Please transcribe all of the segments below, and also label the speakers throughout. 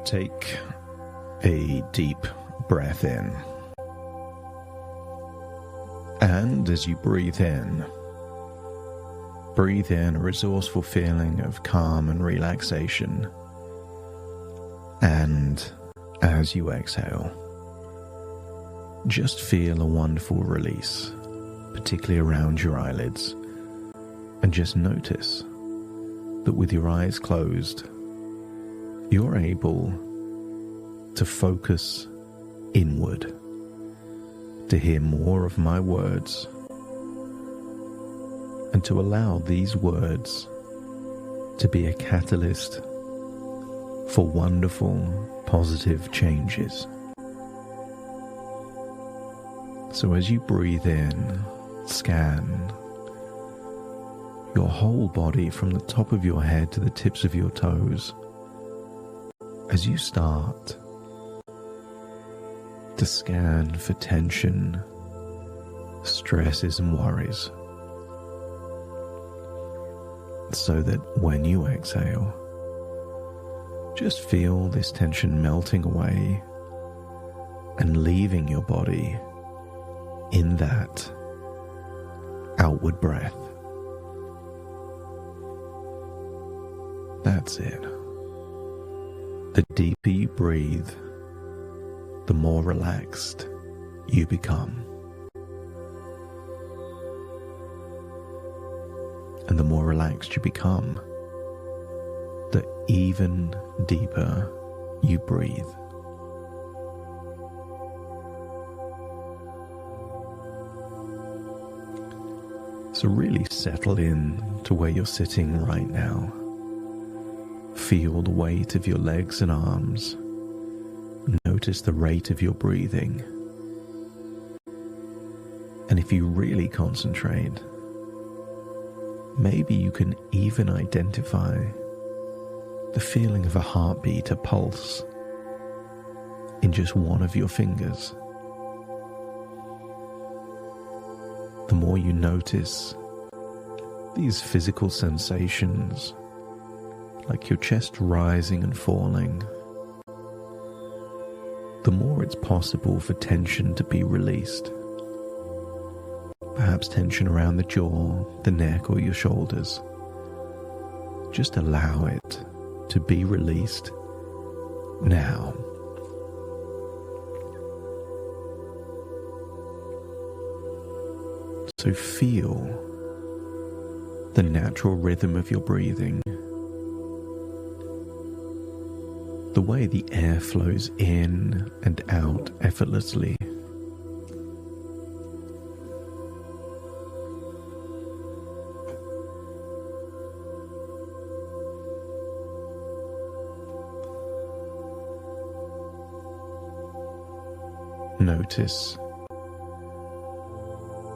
Speaker 1: Take a deep breath in. And as you breathe in a resourceful feeling of calm and relaxation. And as you exhale, just feel a wonderful release, particularly around your eyelids. And just notice that with your eyes closed, you're able to focus inward, to hear more of my words, and to allow these words to be a catalyst for wonderful, positive changes. So as you breathe in, scan your whole body from the top of your head to the tips of your toes, as you start to scan for tension, stresses and worries, so that when you exhale, just feel this tension melting away and leaving your body in that outward breath. That's it. The deeper you breathe, the more relaxed you become. And the more relaxed you become, the even deeper you breathe. So really settle in to where you're sitting right now. Feel the weight of your legs and arms. Notice the rate of your breathing. And if you really concentrate, maybe you can even identify the feeling of a heartbeat, a pulse, in just one of your fingers. The more you notice these physical sensations, like your chest rising and falling, the more it's possible for tension to be released. Perhaps tension around the jaw, the neck, or your shoulders. Just allow it to be released now. So feel the natural rhythm of your breathing, the way the air flows in and out effortlessly. Notice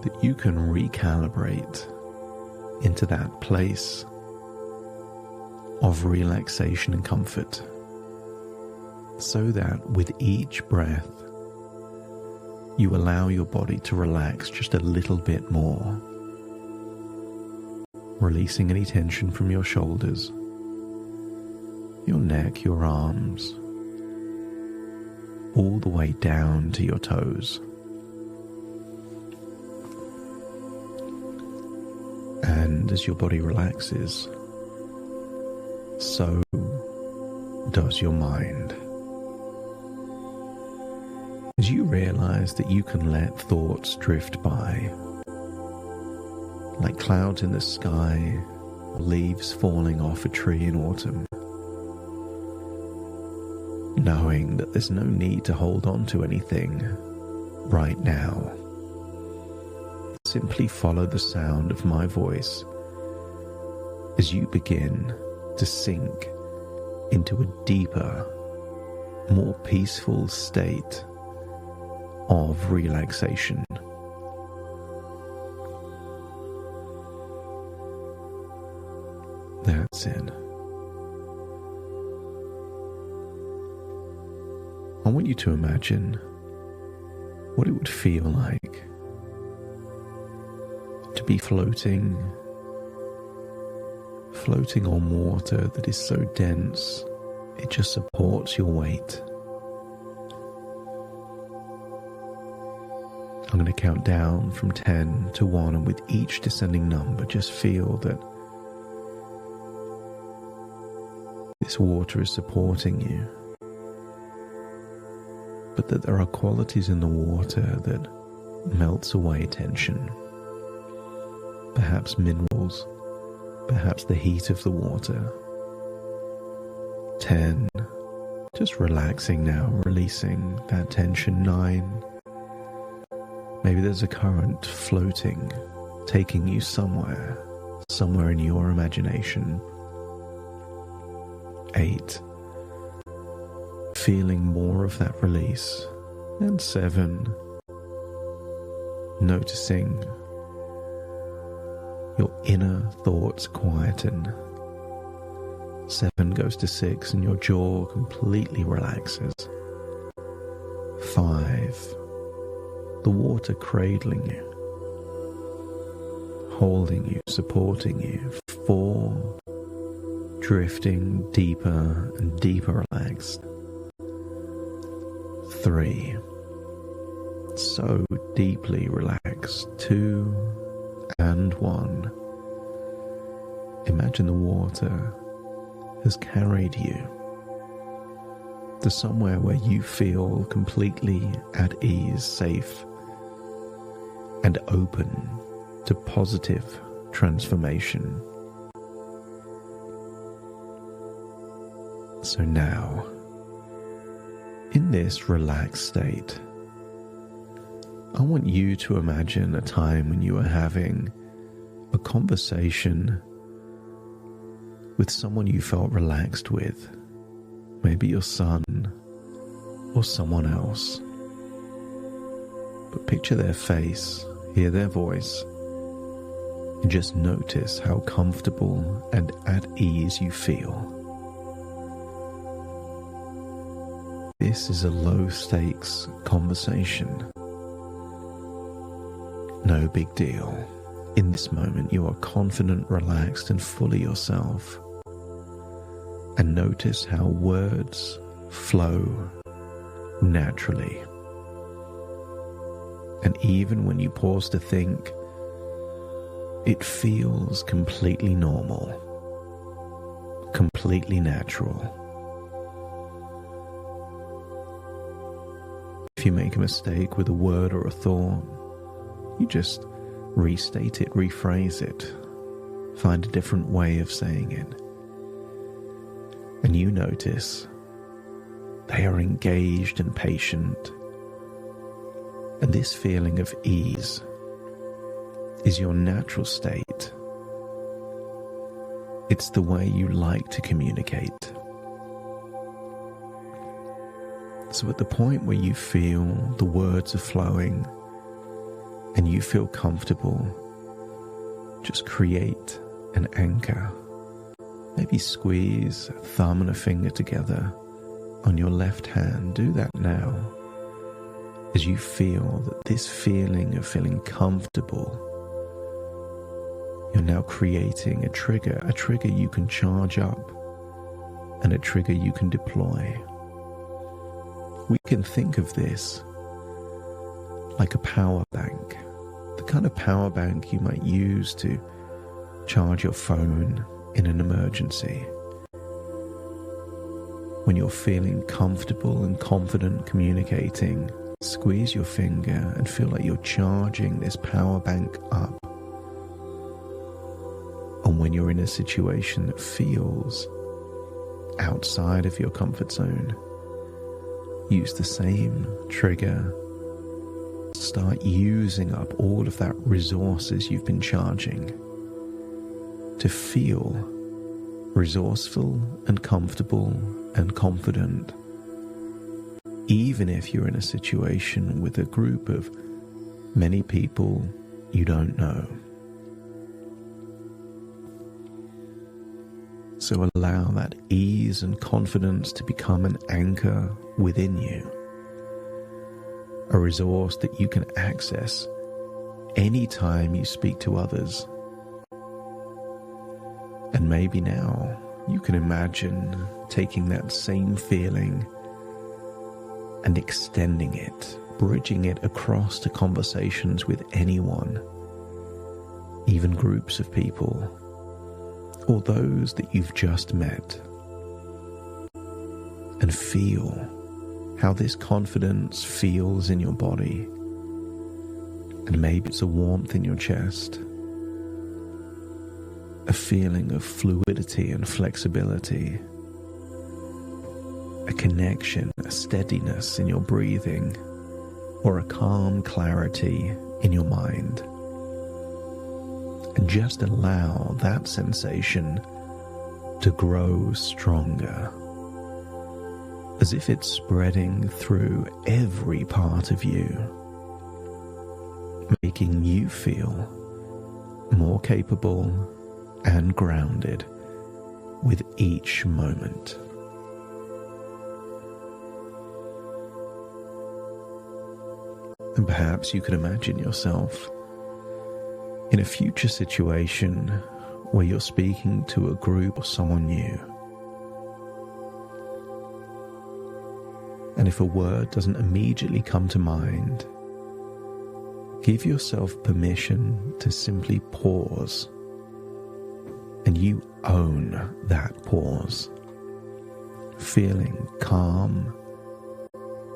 Speaker 1: that you can recalibrate into that place of relaxation and comfort, so that with each breath you allow your body to relax just a little bit more, releasing any tension from your shoulders, your neck, your arms, all the way down to your toes. And as your body relaxes, so does your mind. As you realize that you can let thoughts drift by, like clouds in the sky, leaves falling off a tree in autumn, knowing that there's no need to hold on to anything right now. Simply follow the sound of my voice as you begin to sink into a deeper, more peaceful state of relaxation. That's it. I want you to imagine what it would feel like to be floating on water that is so dense It just supports your weight. I'm going to count down from 10 to 1, and with each descending number, just feel that this water is supporting you, but that there are qualities in the water that melts away tension. Perhaps minerals, perhaps the heat of the water. 10, just relaxing now, releasing that tension. 9, maybe there's a current floating, taking you somewhere in your imagination. 8, feeling more of that release. And 7, noticing your inner thoughts quieten. 7 goes to 6 and your jaw completely relaxes. 5, the water cradling you, holding you, supporting you. 4, drifting deeper and deeper relaxed. 3, so deeply relaxed. 2 and 1. Imagine the water has carried you to somewhere where you feel completely at ease, safe, and open to positive transformation. So now, in this relaxed state, I want you to imagine a time when you are having a conversation with someone you felt relaxed with, maybe your son or someone else. But picture their face, hear their voice, and just notice how comfortable and at ease you feel. This is a low-stakes conversation. No big deal. In this moment, you are confident, relaxed, and fully yourself. And notice how words flow naturally. And even when you pause to think, it feels completely normal, completely natural. If you make a mistake with a word or a thought, you just restate it, rephrase it, find a different way of saying it. And you notice they are engaged and patient. And this feeling of ease is your natural state. It's the way you like to communicate. So at the point where you feel the words are flowing and you feel comfortable, just create an anchor. Maybe squeeze a thumb and a finger together on your left hand. Do that now as you feel that this feeling of feeling comfortable, you're now creating a trigger you can charge up and a trigger you can deploy. We can think of this like a power bank, the kind of power bank you might use to charge your phone in an emergency. When you're feeling comfortable and confident communicating, squeeze your finger and feel like you're charging this power bank up. And when you're in a situation that feels outside of your comfort zone, use the same trigger. Start using up all of that resources you've been charging to feel resourceful and comfortable and confident, even if you're in a situation with a group of many people you don't know. So allow that ease and confidence to become an anchor within you, a resource that you can access anytime you speak to others. And maybe now, you can imagine taking that same feeling and extending it, bridging it across to conversations with anyone, even groups of people, or those that you've just met, and feel how this confidence feels in your body. And maybe it's a warmth in your chest, a feeling of fluidity and flexibility, a connection, a steadiness in your breathing, or a calm clarity in your mind. And just allow that sensation to grow stronger, as if it's spreading through every part of you, making you feel more capable and grounded with each moment. And perhaps you could imagine yourself in a future situation where you're speaking to a group or someone new. And if a word doesn't immediately come to mind, give yourself permission to simply pause, and you own that pause, feeling calm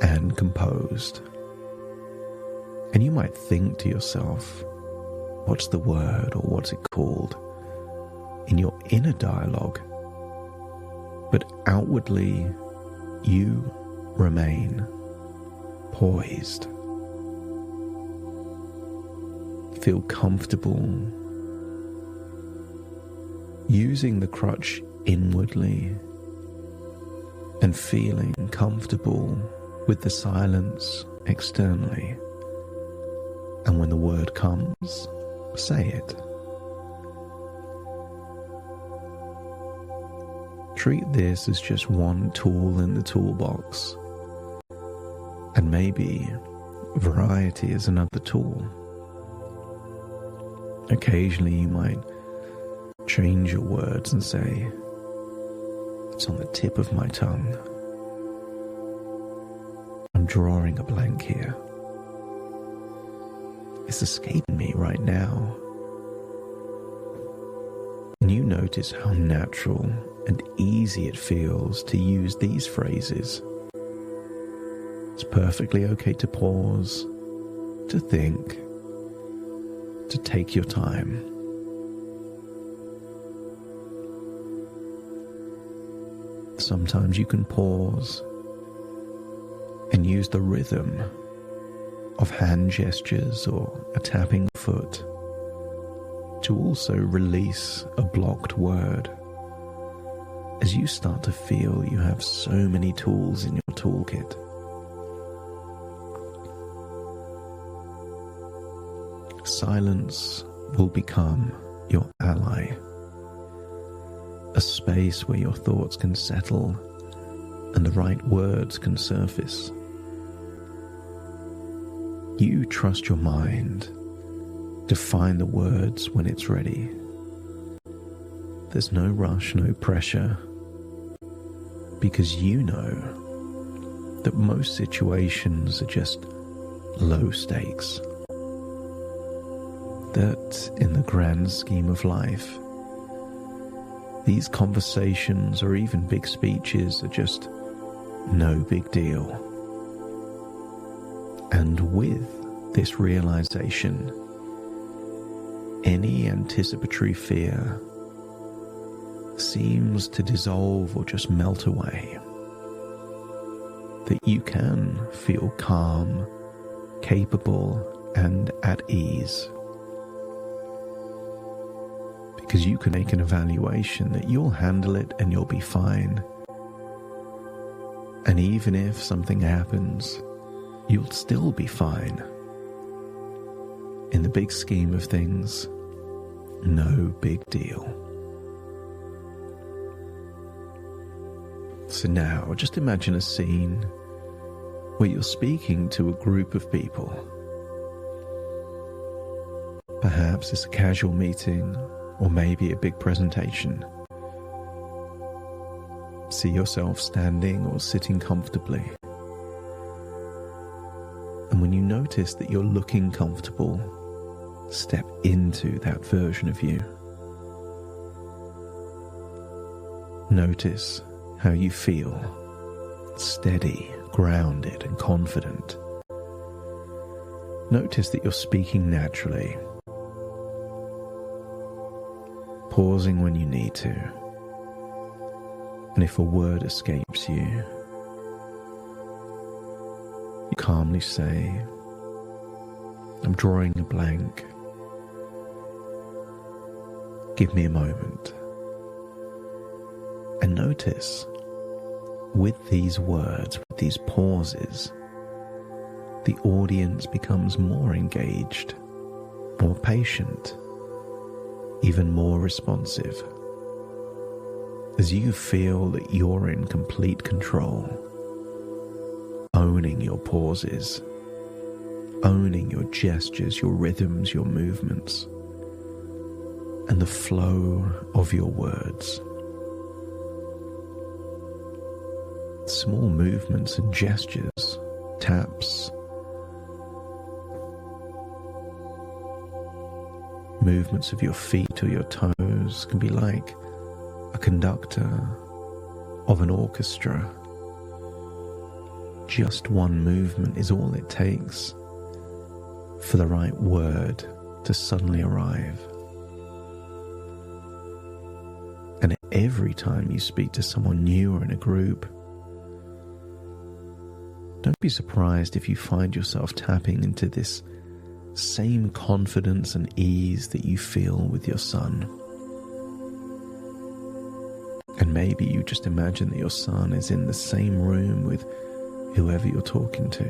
Speaker 1: and composed. And you might think to yourself, what's the word or what's it called, in your inner dialogue, but outwardly you remain poised. Feel comfortable using the crutch inwardly and feeling comfortable with the silence externally. And when the word comes, say it. Treat this as just one tool in the toolbox, and maybe variety is another tool. Occasionally you might change your words and say, it's on the tip of my tongue. I'm drawing a blank here. It's escaping me right now. And you notice how natural and easy it feels to use these phrases. It's perfectly okay to pause, to think, to take your time. Sometimes you can pause and use the rhythm of hand gestures or a tapping foot to also release a blocked word, as you start to feel you have so many tools in your toolkit. Silence will become your ally, a space where your thoughts can settle and the right words can surface. You trust your mind to find the words when it's ready. There's no rush, no pressure, because you know that most situations are just low stakes. That in the grand scheme of life, these conversations or even big speeches are just no big deal. And with this realization, any anticipatory fear seems to dissolve or just melt away. That you can feel calm, capable, and at ease. Because you can make an evaluation that you'll handle it and you'll be fine. And even if something happens, you'll still be fine. In the big scheme of things, no big deal. So now, just imagine a scene where you're speaking to a group of people. Perhaps it's a casual meeting, or maybe a big presentation. See yourself standing or sitting comfortably. And when you notice that you're looking comfortable, step into that version of you. Notice how you feel, steady, grounded, and confident. Notice that you're speaking naturally, pausing when you need to. And if a word escapes you, you calmly say, "I'm drawing a blank. Give me a moment." And notice, with these words, with these pauses, the audience becomes more engaged, more patient, even more responsive, as you feel that you're in complete control, owning your pauses, owning your gestures, your rhythms, your movements, and the flow of your words. Small movements and gestures, taps, movements of your feet or your toes can be like a conductor of an orchestra. Just one movement is all it takes for the right word to suddenly arrive. And every time you speak to someone new or in a group, don't be surprised if you find yourself tapping into this same confidence and ease that you feel with your son. And maybe you just imagine that your son is in the same room with whoever you're talking to.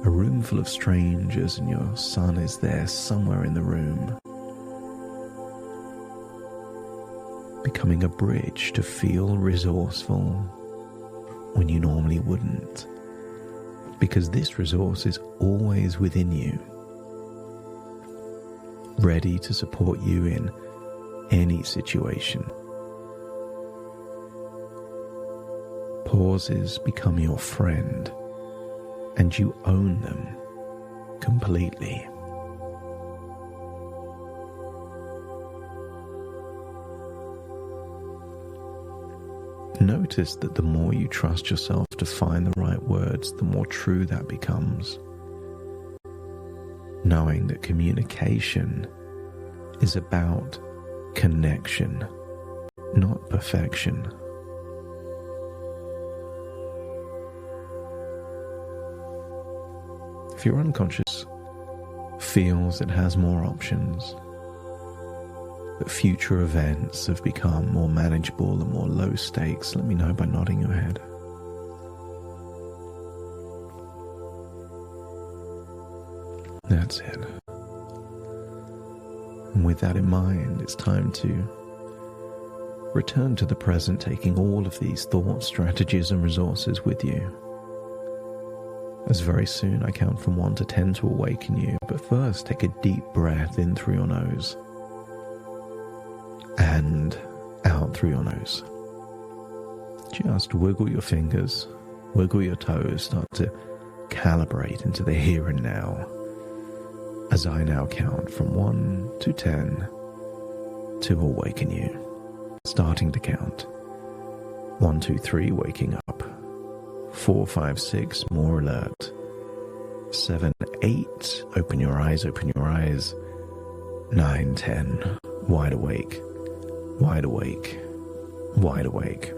Speaker 1: A room full of strangers, and your son is there somewhere in the room, becoming a bridge to feel resourceful when you normally wouldn't. Because this resource is always within you, ready to support you in any situation. Pauses become your friend, and you own them completely. Notice that the more you trust yourself to find the right words, the more true that becomes. Knowing that communication is about connection, not perfection. If your unconscious feels it has more options, that future events have become more manageable and more low stakes, let me know by nodding your head. That's it. And with that in mind, it's time to return to the present, taking all of these thoughts, strategies, and resources with you. As very soon I count from 1 to 10 to awaken you, but first take a deep breath in through your nose and out through your nose. Just wiggle your fingers, wiggle your toes, start to calibrate into the here and now, as I now count from 1 to 10 to awaken you. Starting to count. 1, 2, 3, waking up. 4, 5, 6, more alert. 7, 8, open your eyes, open your eyes. 9, 10, wide awake, wide awake, wide awake.